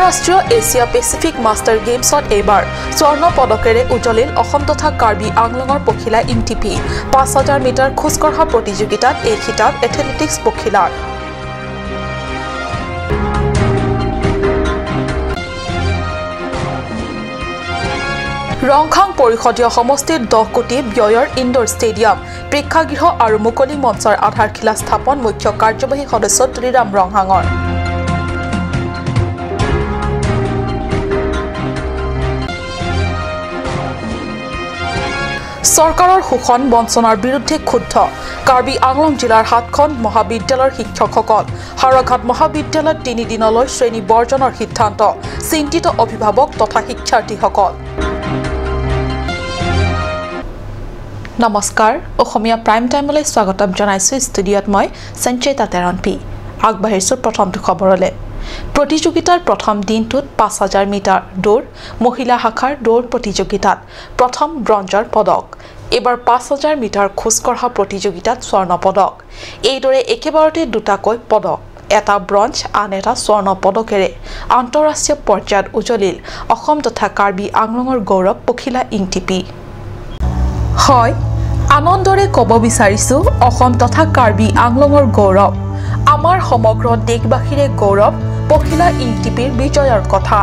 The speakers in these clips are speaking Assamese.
আন্তঃৰাষ্ট্ৰীয় এছিয়া পেচিফিক মাষ্টাৰ গেমছত এইবাৰ স্বৰ্ণ পদকেৰে উজ্বলিল অসম তথা কাৰ্বি আংলঙৰ পখিলা ইংটিপি ৫০০০ মিটাৰ খোজকঢ়া প্ৰতিযোগিতাত এই খিতাপ এথলেটিক্স পখিলাৰ ৰংখাং পৰিষদীয় সমষ্টিৰ 10 কোটি ব্যয়ৰ ইনডোৰ ষ্টেডিয়াম প্ৰেক্ষাগৃহ আৰু মুকলি মঞ্চৰ আধাৰশিলা স্থাপন মুখ্য কাৰ্যবাহী সদস্য তুলিৰাম ৰংহাঙৰ চৰকাৰৰ শোষণ বঞ্চনাৰ বিৰুদ্ধে ক্ষুব্ধ কাৰ্বি আংলং জিলাৰ 7খন মহাবিদ্যালয়ৰ শিক্ষকসকল হাৰাঘাট মহাবিদ্যালয়ত 3 দিনলৈ শ্ৰেণী বৰ্জনৰ সিদ্ধান্ত চিন্তিত অভিভাৱক তথা শিক্ষাৰ্থীসকল নমস্কাৰ অসমীয়া প্ৰাইম টাইমলৈ স্বাগতম জনাইছো ষ্টুডিঅত মই সঞ্চয়তা তেৰণপি আগবাঢ়িছো প্ৰথমটো খবৰলৈ প্ৰতিযোগিতাৰ প্ৰথম দিনটোত 5000 মিটাৰ দৌৰ মহিলা শাখাৰ দৌৰ প্ৰতিযোগিতাত প্ৰথম ব্ৰঞ্জৰ পদক এবাৰ 5000 মিটাৰ খোজকঢ়া প্ৰতিযোগিতাত স্বৰ্ণ পদক এইদৰে একেবাৰতে দুটাকৈ পদক এটা ব্ৰঞ্জ আন এটা স্বৰ্ণ পদকেৰে আন্তঃৰাষ্ট্ৰীয় পৰ্যায়ত উজ্বলিল অসম তথা কাৰ্বি আংলঙৰ গৌৰৱ পখিলা ইংটিপি হয় আনন্দৰে ক'ব বিচাৰিছো অসম তথা কাৰ্বি আংলঙৰ গৌৰৱ আমাৰ সমগ্ৰ দেশবাসীৰে গৌৰৱ পখিলা ইংটিপিৰ বিজয়ৰ কথা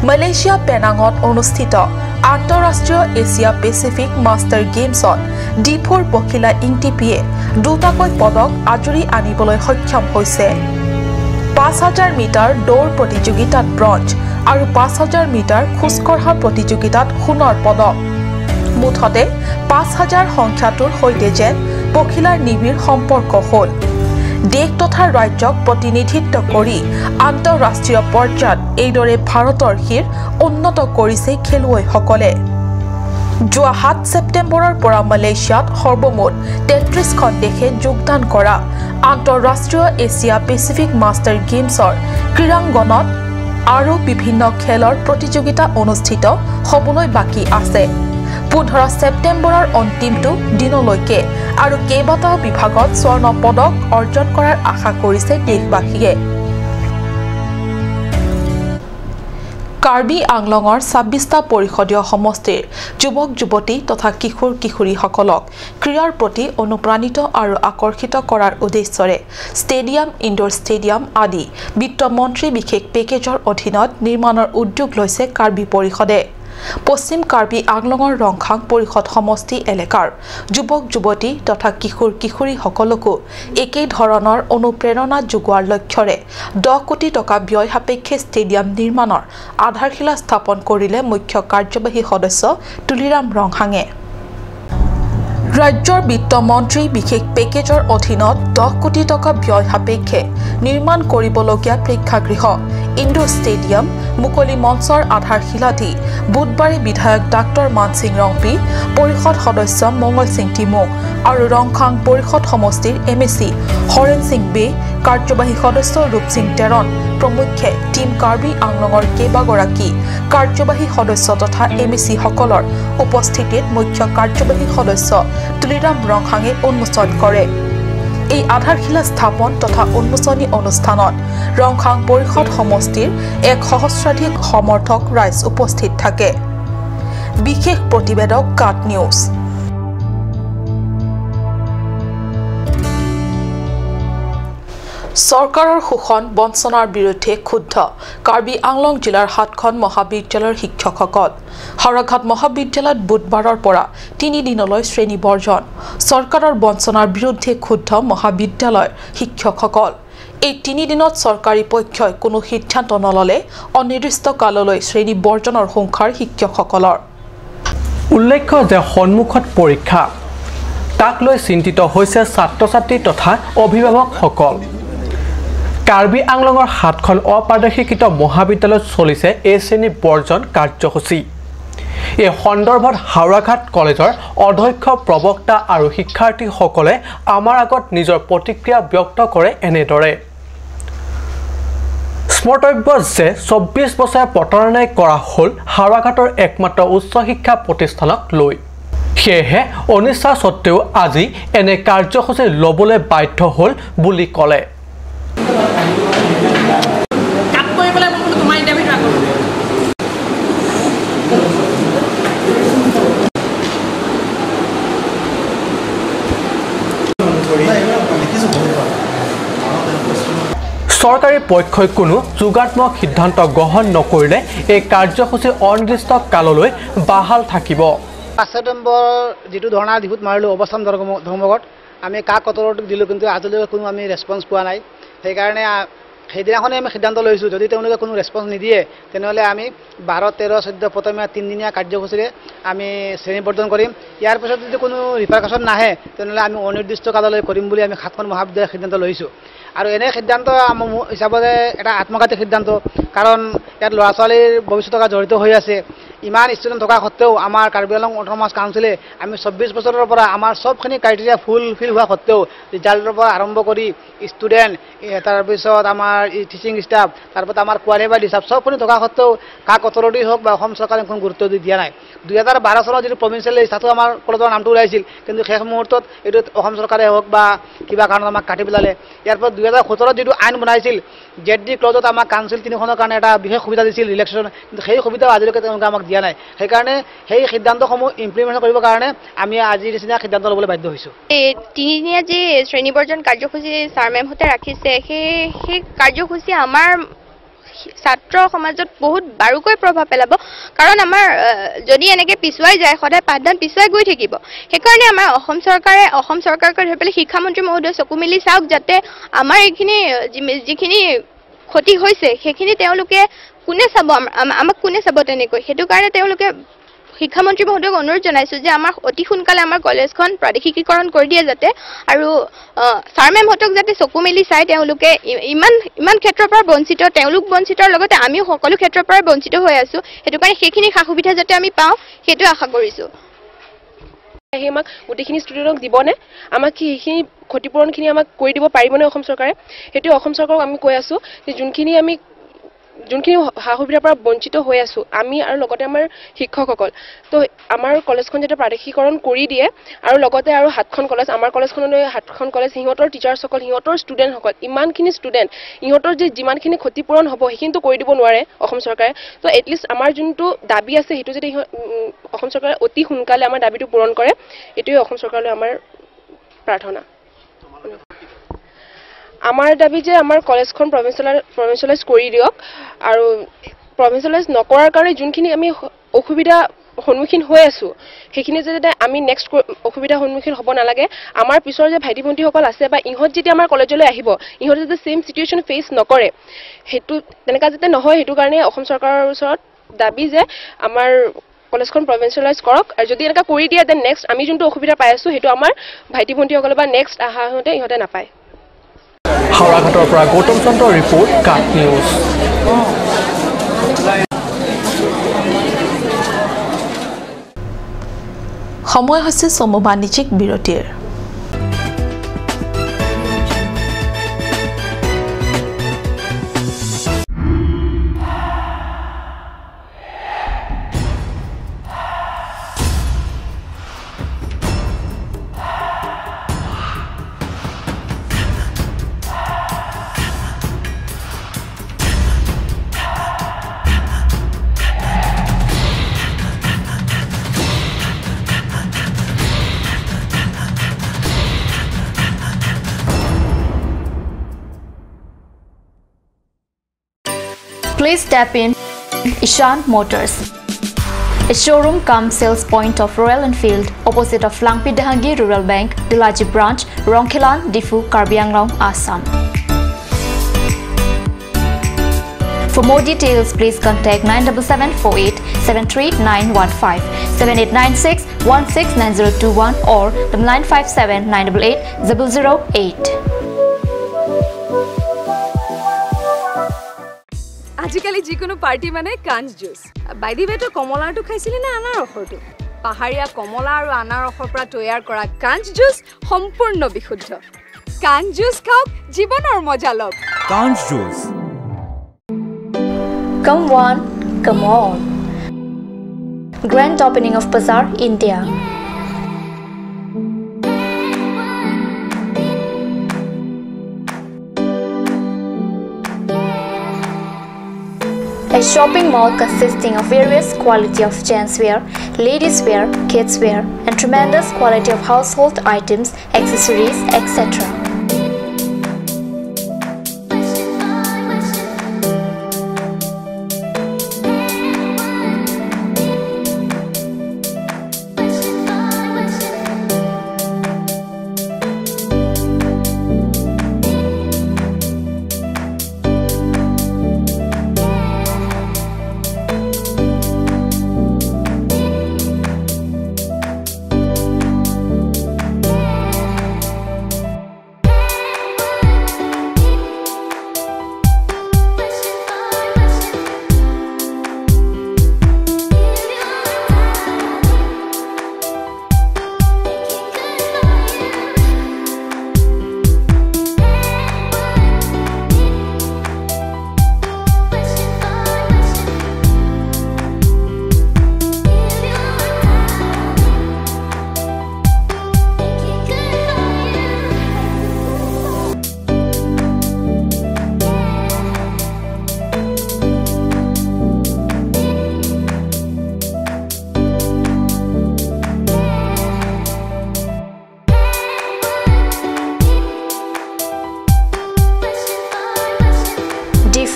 মালয়েছিয়া পেনাঙত অনুষ্ঠিত আন্তঃৰাষ্ট্ৰীয় এছিয়া পেচিফিক মাষ্টাৰ গেমছত D4 পখিলা ইংটিপিয়ে দুটাকৈ পদক আজৰি আনিবলৈ সক্ষম হৈছে 5000 মিটাৰ দৌৰ প্ৰতিযোগিতাত ব্ৰঞ্জ আৰু 5000 মিটাৰ খোজকঢ়া প্ৰতিযোগিতাত সোণৰ পদক মুঠতে 5000 সংখ্যাটোৰ সৈতে যেন পখিলাৰ নিবিড় সম্পৰ্ক হ'ল দেশ তথা ৰাজ্যক প্ৰতিনিধিত্ব কৰি আন্তঃৰাষ্ট্ৰীয় পৰ্যায়ত এইদৰে ভাৰতৰ শিৰ উন্নত কৰিছে খেলুৱৈসকলে যোৱা 7 ছেপ্টেম্বৰৰ পৰা মালয়েছিয়াত সৰ্বমুঠ 33খন দেশে যোগদান কৰা আন্তঃৰাষ্ট্ৰীয় এছিয়া পেচিফিক মাষ্টাৰ গেমছৰ ক্ৰীড়াংগনত আৰু বিভিন্ন খেলৰ প্ৰতিযোগিতা অনুষ্ঠিত হ'বলৈ বাকী আছে 15 ছেপ্টেম্বৰৰ অন্তিমটো দিনলৈকে আৰু কেইবাটাও বিভাগত স্বৰ্ণ পদক অৰ্জন কৰাৰ আশা কৰিছে দেশবাসীয়ে কাৰ্বি আংলঙৰ 26টা পৰিষদীয় সমষ্টিৰ যুৱক যুৱতী তথা কিশোৰ কিশোৰীসকলক ক্ৰীড়াৰ প্ৰতি অনুপ্ৰাণিত আৰু আকৰ্ষিত কৰাৰ উদ্দেশ্যৰে ষ্টেডিয়াম ইনডোৰ ষ্টেডিয়াম আদি বিত্তমন্ত্ৰী বিশেষ পেকেজৰ অধীনত নিৰ্মাণৰ উদ্যোগ লৈছে কাৰ্বি পৰিষদে পশ্চিম কাৰ্বি আংলঙৰ ৰংখাং পৰিষদ সমষ্টি এলেকাৰ যুৱক যুৱতী তথা কিশোৰ কিশোৰীসকলকো একেই ধৰণৰ অনুপ্ৰেৰণা যোগোৱাৰ লক্ষ্যৰে 10 কোটি টকা ব্যয় সাপেক্ষে ষ্টেডিয়াম নিৰ্মাণৰ আধাৰশিলা স্থাপন কৰিলে মুখ্য কাৰ্যবাহী সদস্য তুলিৰাম ৰংহাঙে ৰাজ্যৰ বিত্তমন্ত্ৰী বিশেষ পেকেজৰ অধীনত 10 কোটি টকা ব্যয় সাপেক্ষে নিৰ্মাণ কৰিবলগীয়া প্ৰেক্ষাগৃহ ইনডোৰ ষ্টেডিয়াম মুকলি মঞ্চৰ আধাৰশিলা দি বুধবাৰে বিধায়ক ডাক্তৰ মানসিং ৰংপি পৰিষদ সদস্য মঙ্গল সিং টিমো আৰু ৰংখাং পৰিষদ সমষ্টিৰ এমএসি হৰেন সিং বে কাৰ্যবাহী সদস্য ৰূপ সিং তেৰণ প্ৰমুখ্যে টিম কাৰ্বি আংলঙৰ কেইবাগৰাকী কাৰ্যবাহী সদস্য তথা এমএসি সকলৰ উপস্থিতিত মুখ্য কাৰ্যবাহী সদস্য তুলিৰাম ৰংহাঙে উন্মোচন কৰে এই আধাৰশিলা স্থাপন তথা উন্মোচনী অনুষ্ঠানত ৰংখাং পৰিষদ সমষ্টিৰ 1 সহস্ৰাধিক সমৰ্থক ৰাইজ উপস্থিত থাকে বিশেষ প্ৰতিবেদক কাট নিউজ চৰকাৰৰ শোষণ বঞ্চনাৰ বিৰুদ্ধে ক্ষুব্ধ কাৰ্বি আংলং জিলাৰ 7খন মহাবিদ্যালয়ৰ শিক্ষকসকল হাৰাঘাট মহাবিদ্যালয়ত বুধবাৰৰ পৰা 3 দিনলৈ শ্ৰেণী বৰ্জন চৰকাৰৰ বঞ্চনাৰ বিৰুদ্ধে ক্ষুব্ধ মহাবিদ্যালয়ৰ শিক্ষকসকল এই 3 দিনত চৰকাৰী পক্ষই কোনো সিদ্ধান্ত নললে অনিৰ্দিষ্ট কাললৈ শ্ৰেণী বৰ্জনৰ সংখ্যাৰ শিক্ষকসকলৰ উল্লেখ্য যে সন্মুখত পৰীক্ষা তাক লৈ চিন্তিত হৈছে ছাত্ৰ ছাত্ৰী তথা অভিভাৱকসকল কাৰ্বি আংলঙৰ 7খন অপাৰদৰ্শিত মহাবিদ্যালয়ত চলিছে এই শ্ৰেণী বৰ্জন কাৰ্যসূচী এই সন্দৰ্ভত হাওৰাঘাট কলেজৰ অধ্যক্ষ প্ৰবক্তা আৰু শিক্ষাৰ্থীসকলে আমাৰ আগত নিজৰ প্ৰতিক্ৰিয়া ব্যক্ত কৰে এনেদৰে স্মৰ্তব্য যে 24 বছৰ প্ৰতাৰণাই কৰা হ'ল হাওৰাঘাটৰ একমাত্ৰ উচ্চ শিক্ষা প্ৰতিষ্ঠানক লৈ সেয়েহে অনিচ্ছা সত্ত্বেও আজি এনে কাৰ্যসূচী ল'বলৈ বাধ্য হ'ল বুলি ক'লে চৰকাৰী পক্ষই কোনো যোগাত্মক সিদ্ধান্ত গ্ৰহণ নকৰিলে এই কাৰ্যসূচী অনিৰ্দিষ্ট কাললৈ বাহাল থাকিব। 5 ছেপ্টেম্বৰ যেটো ধৰ্ণা দিহুত মাৰিলো অৱস্থান ধৰ্মঘট আমি কাক কতৰটো দিলো কিন্তু আজিলৈকে কোনো আমি ৰেসপন্স পোৱা নাই সেইকাৰণে সেইদিনাখনে আমি সিদ্ধান্ত লৈছো যদি তেওঁলোকে কোনো ৰেসপন্স নিদিয়ে তেনেহলে আমি 12 13 14 প্ৰথমে 3 দিনীয়া কাৰ্যসূচীৰে আমি শ্ৰেণীবদ্ধন কৰিম ইয়াৰ পিছত যদি কোনো ৰিপাৰকাশন নাহে তেনেহলে আমি অনিৰ্দিষ্ট কাললৈ কৰিম বুলি আমি 7খন মহাবিদ্যালয়ৰ সিদ্ধান্ত লৈছো আৰু এনে সিদ্ধান্ত হিচাপে এটা আত্মঘাতী সিদ্ধান্ত কাৰণ ইয়াত ল'ৰা ছোৱালীৰ ভৱিষ্যত জড়িত হৈ আছে ইমান ষ্টুডেণ্ট থকা সত্ত্বেও আমাৰ কাৰ্বি আংলং অটোনমাস কাউন্সিলে আমি 24 বছৰৰ পৰা আমাৰ সবখিনি ক্ৰাইটেৰিয়া ফুলফিল হোৱা সত্ত্বেও ৰিজাল্টৰ পৰা আৰম্ভ কৰি ষ্টুডেণ্ট তাৰপিছত আমাৰ টিচিং ষ্টাফ তাৰপিছত আমাৰ কোৱালিফাইড ষ্টাফ সবখিনি থকা সত্ত্বেও কাক অথৰিটি হওক বা অসম চৰকাৰে কোনো গুৰুত্ব দিয়া নাই 2012 চনত যিটো প্ৰভিন্সিয়েল লিষ্টো আমাৰ কলেজৰ নামটো ওলাইছিল কিন্তু শেষ মুহূৰ্তত এইটো অসম চৰকাৰে হওক বা কিবা কাৰণত আমাক কাটি পেলালে ইয়াৰ পৰা 2017 যিটো আইন বনাইছিল জেডি ক্লজত আমাক কাউন্সিল 3খনৰ কাৰণে এটা বিশেষ সুবিধা দিছিল ৰিলেক্সেশ্যন কিন্তু সেই সুবিধা আজিলৈকে তেওঁলোকে আমাক দিয়া নাই সেইকাৰণে সেই সিদ্ধান্তসমূহ ইমপ্লিমেণ্ট কৰিবৰ কাৰণে আমি আজি নিচিনা সিদ্ধান্ত ল'বলৈ বাধ্য হৈছোঁ এই তিনিদিনীয়া যি শ্ৰেণীবৰ্জন কাৰ্যসূচী ছাৰ মেমহঁতে ৰাখিছে সেই কাৰ্যসূচী আমাৰ ছাত্ৰ সমাজত বহুত বাৰুকৈ প্ৰভাৱ পেলাব কাৰণ আমাৰ যদি এনেকৈ পিছুৱাই যায় সদায় পাঠদান পিছুৱাই গৈ থাকিব সেইকাৰণে আমাৰ অসম চৰকাৰকে ধৰি পেলাই শিক্ষামন্ত্ৰী মহোদয় চকু মেলি চাওক যাতে আমাৰ এইখিনি যিখিনি ক্ষতি হৈছে সেইখিনি তেওঁলোকে কোনে চাব আমাক কোনে চাব তেনেকৈ সেইটো কাৰণে তেওঁলোকে শিক্ষামন্ত্ৰী মহোদয়ক অনুৰোধ জনাইছো যে আমাৰ অতি সোনকালে আমাৰ কলেজখন প্ৰাদেশিকীকৰণ কৰি দিয়ে যাতে আৰু ছাৰ মেমহঁতক যাতে চকু মেলি চাই তেওঁলোকে ইমান ক্ষেত্ৰৰ পৰা বঞ্চিত তেওঁলোক বঞ্চিতৰ লগতে আমিও সকলো ক্ষেত্ৰৰ পৰা বঞ্চিত হৈ আছো সেইটো কাৰণে সেইখিনি সা সুবিধা যাতে আমি পাওঁ সেইটো আশা কৰিছো আমাক গোটেইখিনি ষ্টুডেণ্টক দিবনে আমাক সেইখিনি ক্ষতিপূৰণখিনি আমাক কৰি দিব পাৰিবনে অসম চৰকাৰে সেইটো অসম চৰকাৰক আমি কৈ আছো যে যোনখিনি সা সুবিধাৰ পৰা বঞ্চিত হৈ আছো আমি আৰু লগতে আমাৰ শিক্ষকসকল তো আমাৰ কলেজখন যাতে প্ৰাদেশিকীকৰণ কৰি দিয়ে আৰু লগতে আৰু 7খন কলেজ আমাৰ কলেজখনলৈ 7খন কলেজ সিহঁতৰ টিচাৰ্ছসকল সিহঁতৰ ষ্টুডেণ্টসকল ইমানখিনি ষ্টুডেণ্ট ইহঁতৰ যে যিমানখিনি ক্ষতিপূৰণ হ'ব সেইখিনিতো কৰি দিব নোৱাৰে অসম চৰকাৰে তো এটলিষ্ট আমাৰ যোনটো দাবী আছে সেইটো যদি অসম চৰকাৰে অতি সোনকালে আমাৰ দাবীটো পূৰণ কৰে এইটোৱে অসম চৰকাৰলৈ আমাৰ প্ৰাৰ্থনা আমাৰ দাবী যে আমাৰ কলেজখন প্ৰভিন্সিয়েলাইজ কৰি দিয়ক আৰু প্ৰভিন্সিয়েলাইজ নকৰাৰ কাৰণে যোনখিনি আমি অসুবিধা সন্মুখীন হৈ আছো সেইখিনি যাতে আমি নেক্সট অসুবিধা সন্মুখীন হ'ব নালাগে আমাৰ পিছৰ যে ভাইটি ভণ্টিসকল আছে বা ইহঁত যেতিয়া আমাৰ কলেজলৈ আহিব ইহঁতে যাতে সেম সিচুৱেশ্যন ফেচ নকৰে সেইটো তেনেকুৱা যাতে নহয় সেইটো কাৰণে অসম চৰকাৰৰ ওচৰত দাবী যে আমাৰ কলেজখন প্ৰভিন্সিয়েলাইজ কৰক আৰু যদি এনেকুৱা কৰি দিয়ে দেন নেক্সট আমি যোনটো অসুবিধা পাই আছো সেইটো আমাৰ ভাইটি ভণ্টিসকলে বা নেক্সট ইহঁতে নাপায় হাওড়াঘাটৰ পৰা গৌতম চন্দ্ৰৰ ৰিপৰ্ট কাট নিউজ সময় হৈছে চমু বাণিজ্যিক বিৰতিৰ Please tap in Ishan Motors, a showroom cum sales point of Royal Enfield opposite of Langpi Dehangi Rural Bank, Dilaji Branch, Rongkhelan, Difu, Karbi Anglong, Assam. For more details, please contact 97748 73915, 7896 169021 or 957 988 008. আজিকালি যিকোনো পাৰ্টি মানে কাঞ্চ জুচ বাই দি ৱে কমলাটো খাইছিলি না আনাৰসৰটো পাহাৰীয়া কমলা আৰু আনাৰসৰ পৰা তৈয়াৰ কৰা কাঞ্চ জুচ সম্পূৰ্ণ বিশুদ্ধ কাঞ্চ জুচ খাওক জীৱনৰ মজা লওক কাঞ্চ juice Come one, come on. Grand opening of Bazaar, India. A shopping mall consisting of various quality of gents wear, ladies wear, kids wear, and tremendous quality of household items, accessories, etc.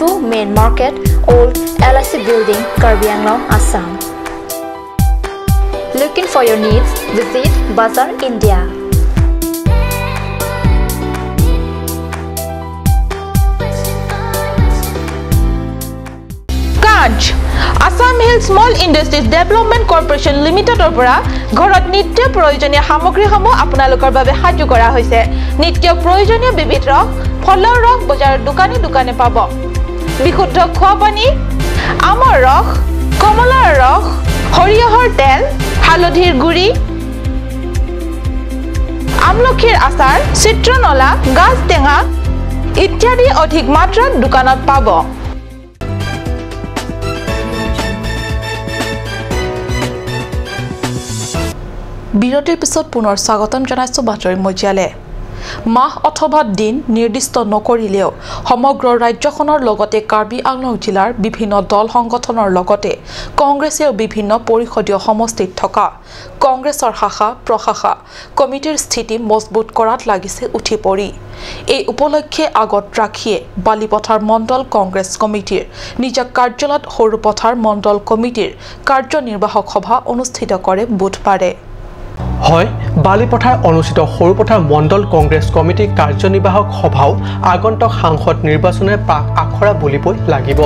Fu Main Market, Old LIC Building, Karbi Anglong, Assam. Looking for your needs? Visit Bazaar India. Assamese Small Industries Development Corporation Limited opera ঘৰত নিত্য প্ৰয়োজনীয় সামগ্ৰীসমূহ আপোনালোকৰ বাবে সাজু কৰা হৈছে নিত্য প্ৰয়োজনীয় বিবিধ ৰস ফলৰ ৰস বজাৰৰ দোকানে পাব বিশুদ্ধ খোৱা পানী আমৰ ৰস কমলাৰ ৰস সৰিয়হৰ তেল হালধিৰ গুড়ি আমলখিৰ আচাৰ চিত্ৰনলা গাজ টেঙা ইত্যাদি অধিক মাত্ৰাত দোকানত পাব বিৰতিৰ পিছত পুনৰ স্বাগতম জনাইছো বাতৰি মজিয়ালে মাহ অথবা দিন নিৰ্দিষ্ট নকৰিলেও সমগ্ৰ ৰাজ্যখনৰ লগতে কাৰ্বি আংলং জিলাৰ বিভিন্ন দল সংগঠনৰ লগতে কংগ্ৰেছৰ বিভিন্ন পৰিষদীয় সমষ্টিত থকা কংগ্ৰেছৰ শাখা প্ৰশাখা কমিটিৰ স্থিতি মজবুত কৰাত লাগিছে উঠি পৰি এই উপলক্ষে আগত ৰাখিয়ে বালিপথাৰ মণ্ডল কংগ্ৰেছ কমিটিৰ নিজ কাৰ্যালয়ত সৰুপথাৰ মণ্ডল কমিটিৰ কাৰ্যনিৰ্বাহক সভা অনুষ্ঠিত কৰে বুধবাৰে হয় বালিপথাৰ অনুষ্ঠিত সৰুপথাৰ মণ্ডল কংগ্ৰেছ কমিটি কাৰ্যনিৰ্বাহক সভাও আগন্তুক সাংসদ নিৰ্বাচনৰ প্ৰাক আখৰা বুলিবই লাগিব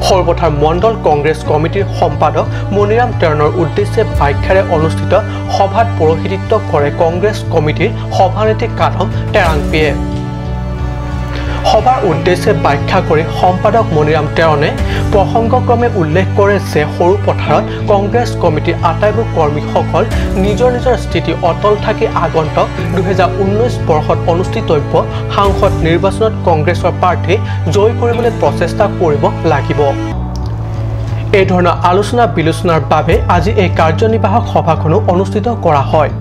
সৰুপথাৰ মণ্ডল কংগ্ৰেছ কমিটিৰ সম্পাদক মনিৰাম তেৰণৰ উদ্দেশ্যে ব্যাখ্যাৰে অনুষ্ঠিত সভাত পৌৰোহিত্য কৰে কংগ্ৰেছ কমিটিৰ সভানেত্ৰী কাদম টেৰাংপিয়ে সভাৰ উদ্দেশ্যে ব্যাখ্যা কৰি সম্পাদক মনিৰাম তেৰণে প্ৰসংগক্ৰমে উল্লেখ কৰে যে সৰুপথাৰত কংগ্ৰেছ কমিটিৰ আটাইবোৰ কৰ্মীসকল নিজৰ স্থিতি অটল থাকি আগন্তুক 2019 বৰ্ষত অনুষ্ঠিতব্য সাংসদ নিৰ্বাচনত কংগ্ৰেছৰ প্ৰাৰ্থী জয় কৰিবলৈ প্ৰচেষ্টা কৰিব লাগিব এই ধৰণৰ আলোচনা বিলোচনাৰ বাবে আজি এই কাৰ্যনিৰ্বাহক সভাখনো অনুষ্ঠিত কৰা হয়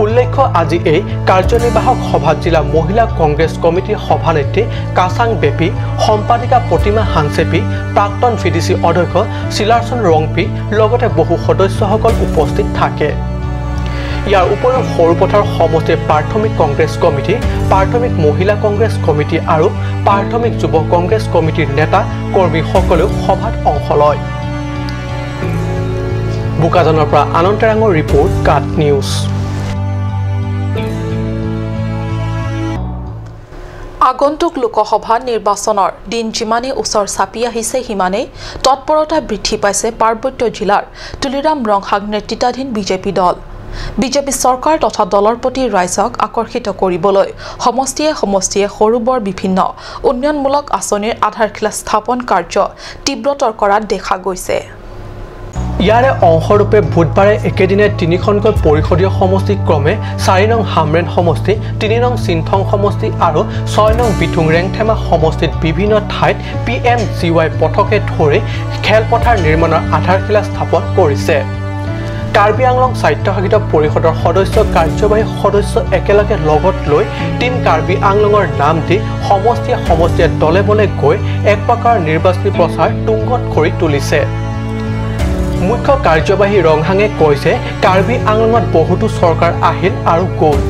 উল্লেখ্য আজি এই কাৰ্যনিৰ্বাহক সভাত জিলা মহিলা কংগ্ৰেছ কমিটিৰ সভানেত্ৰী কাছাং বেপী সম্পাদিকা প্ৰতিমা হানচেপী প্ৰাক্তন ভিডিচি অধ্যক্ষ শিলাৰচন ৰংপী লগতে বহু সদস্যসকল উপস্থিত থাকে ইয়াৰ উপৰিও সৰুপথাৰ সমষ্টিৰ প্ৰাথমিক কংগ্ৰেছ কমিটি প্ৰাথমিক মহিলা কংগ্ৰেছ কমিটি আৰু প্ৰাথমিক যুৱ কংগ্ৰেছ কমিটিৰ নেতা কৰ্মীসকলেও সভাত অংশ লয় বোকাজানৰ পৰা আনন্দ ৰাঙৰ ৰিপৰ্ট কাট নিউজ আগন্তুক লোকসভা নিৰ্বাচনৰ দিন যিমানে ওচৰ চাপি আহিছে সিমানে তৎপৰতা বৃদ্ধি পাইছে পাৰ্বত্য জিলাৰ তুলিৰাম ৰংহাং নেতৃত্বাধীন বিজেপি দল বিজেপি চৰকাৰ তথা দলৰ প্ৰতি ৰাইজক আকৰ্ষিত কৰিবলৈ সমষ্টিয়ে সৰু বৰ বিভিন্ন উন্নয়নমূলক আঁচনিৰ আধাৰশিলা স্থাপন কাৰ্য তীব্ৰতৰ কৰাত দেখা গৈছে ইয়াৰে অংশৰূপে বুধবাৰে একেদিনে তিনিখনকৈ পৰিষদীয় সমষ্টি ক্ৰমে 4 নং হামৰেন সমষ্টি 3 নং চিনথং সমষ্টি আৰু 6 নং বিথুং ৰেংথেমা সমষ্টিত বিভিন্ন ঠাইত PMGY পথকে ধৰি খেলপথাৰ নিৰ্মাণৰ আধাৰশিলা স্থাপন কৰিছে কাৰ্বি আংলং স্বায়ত্তশাসিত পৰিষদৰ সদস্য কাৰ্যবাহী সদস্য একেলগে লগত লৈ টিম কাৰ্বি আংলঙৰ নাম দি সমষ্টিয়ে দলে বলে গৈ এক প্ৰকাৰ নিৰ্বাচনী প্ৰচাৰ তুংগত কৰি তুলিছে মুখ্য কাৰ্যবাহী ৰংহাঙে কৈছে কাৰ্বি আংলঙত বহুতো চৰকাৰ আহিল আৰু গ'ল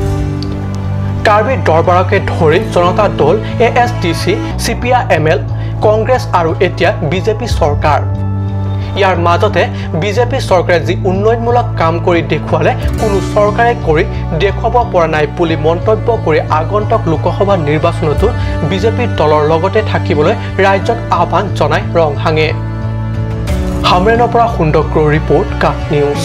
কাৰ্বি দৰবাৰকে ধৰি জনতা দল ASTC CPIML কংগ্ৰেছ আৰু এতিয়া বিজেপি চৰকাৰ ইয়াৰ মাজতে বিজেপি চৰকাৰে যি উন্নয়নমূলক কাম কৰি দেখুৱালে কোনো চৰকাৰে কৰি দেখুৱাব পৰা নাই বুলি মন্তব্য কৰি আগন্তুক লোকসভা নিৰ্বাচনতো বিজেপি দলৰ লগতে থাকিবলৈ ৰাজ্যক আহ্বান জনায় ৰংহাঙে হামৰেনৰ পৰা সুন্দক্ৰ ৰিপৰ্ট কাট নিউজ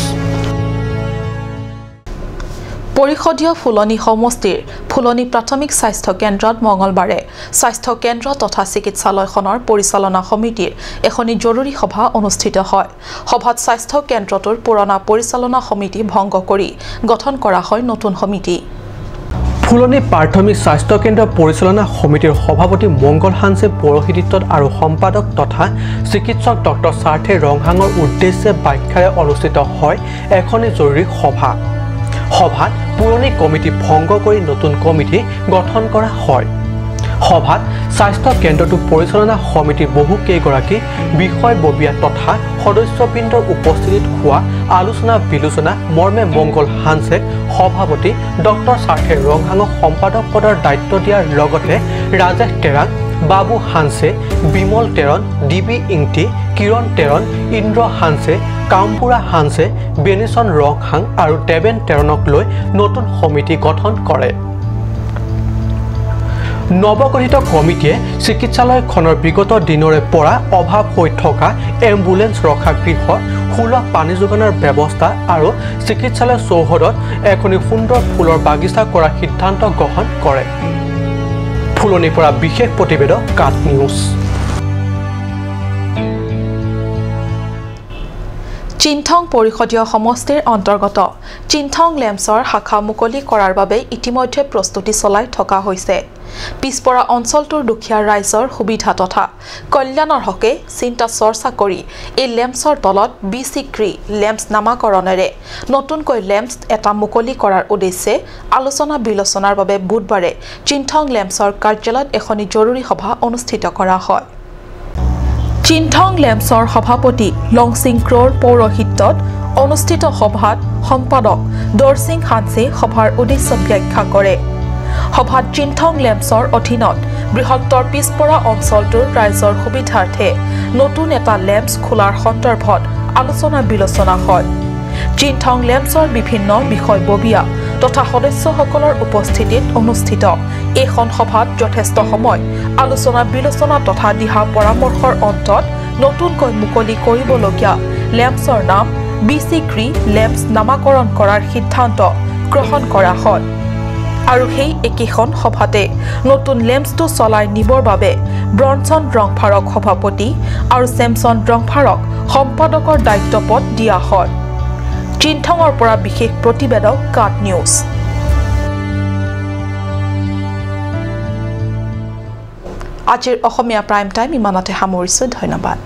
পৰিষদীয় ফুলনি সমষ্টিৰ ফুলনি প্ৰাথমিক স্বাস্থ্য কেন্দ্ৰত মঙলবাৰে স্বাস্থ্য কেন্দ্ৰ তথা চিকিৎসালয়খনৰ পৰিচালনা সমিতিৰ এখনি জৰুৰী সভা অনুষ্ঠিত হয় সভাত স্বাস্থ্য কেন্দ্ৰটোৰ পুৰণা পৰিচালনা সমিতি ভংগ কৰি গঠন কৰা হয় নতুন সমিতি ফুলনি প্ৰাথমিক স্বাস্থ্য কেন্দ্ৰ পৰিচালনা সমিতিৰ সভাপতি মংগল হানছে পৌৰোহিত্যত আৰু সম্পাদক তথা চিকিৎসক ডক্টৰ সাৰ্থে ৰংহাঙৰ উদ্দেশ্যে ব্যাখ্যাৰে অনুষ্ঠিত হয় এখনি জৰুৰী সভাত পুৰণি কমিটি ভংগ কৰি নতুন কমিটি গঠন কৰা হয় সভাত স্বাস্থ্য কেন্দ্ৰটো পৰিচালনা সমিতিৰ বহু কেইগৰাকী বিষয়ববীয়া তথা সদস্যবৃন্দৰ উপস্থিতিত হোৱা আলোচনা বিলোচনা মৰ্মে মংগল হানছেক সভাপতি ডক্টৰ সাৰ্থে ৰংহাঙক সম্পাদক পদৰ দায়িত্ব দিয়াৰ লগতে ৰাজেশ টেৰাং বাবু হানছে, বিমল তেৰণ, ডিবি ইংটি, কিৰণ তেৰণ, ইন্দ্ৰ হানছে, কামপুৰা হানছে, বেনিচন ৰংহাং আৰু দেৱেন তেৰণক লৈ নতুন সমিতি গঠন কৰে। নৱগঠিত কমিটিয়ে চিকিৎসালয়খনৰ বিগত দিনৰে পৰা অভাৱ হৈ থকা এম্বুলেন্স ৰখা গৃহ, সুলভ পানী যোগানৰ ব্যৱস্থা আৰু চিকিৎসালয় চৌহদত এখনি সুন্দৰ ফুলৰ বাগিচা কৰাৰ সিদ্ধান্ত গ্ৰহণ কৰে। ফুলনিৰ পৰা বিশেষ প্ৰতিবেদক কাট নিউজ। চিনথং পৰিষদীয় সমষ্টিৰ অন্তৰ্গত চিনথং লেম্পছৰ শাখা মুকলি কৰাৰ বাবে ইতিমধ্যে প্ৰস্তুতি চলাই থকা হৈছে। পিছপৰা অঞ্চলটোৰ দুখীয়া ৰাইজৰ সুবিধা তথা কল্যাণৰ হকে চিন্তা চৰ্চা কৰি এই লেম্পছৰ তলত বিচিক্ৰী লেম্পছ নামাকৰণেৰে নতুনকৈ লেম্পছ এটা মুকলি কৰাৰ উদ্দেশ্যে আলোচনা বিলোচনাৰ বাবে বুধবাৰে চিনথং লেম্পছৰ কাৰ্যালয়ত এখনি জৰুৰী সভা অনুষ্ঠিত কৰা হয়। চিনথং লেম্পছৰ সভাপতি লংচিং ক্ৰৰ পৌৰহিত্যত অনুষ্ঠিত সভাত সম্পাদক দৰসিং হানছে সভাৰ উদ্দেশ্য ব্যাখ্যা কৰে। সভাত চিনথং লেম্পছৰ অধীনত বৃহত্তৰ পিছপৰা অঞ্চলটোৰ ৰাইজৰ সুবিধাৰ্থে নতুন এটা লেম্পছ খোলাৰ সন্দৰ্ভত আলোচনা বিলোচনা হয়। চিনথং লেম্পছৰ বিভিন্ন বিষয়ববীয়া তথা সদস্যসকলৰ উপস্থিতিত অনুষ্ঠিত এইখন সভাত যথেষ্ট সময় আলোচনা বিলোচনা তথা দিহা পৰামৰ্শৰ অন্তত নতুনকৈ মুকলি কৰিবলগীয়া লেম্পছৰ নাম বিচিক্ৰী লেম্পছ নামাকৰণ কৰাৰ সিদ্ধান্ত গ্ৰহণ কৰা হয়। আৰু সেই একেখন সভাতে নতুন লেম্পছটো চলাই নিবৰ বাবে ব্ৰনছন ৰংফাৰক সভাপতি আৰু চেমছন ৰংফাৰক সম্পাদকৰ দায়িত্বপদ দিয়া হয়। চিনথঙৰ পৰা বিশেষ প্ৰতিবেদক কাট নিউজ। আজিৰ অসমীয়া প্ৰাইম টাইম ইমানতে সামৰিছোঁ। ধন্যবাদ।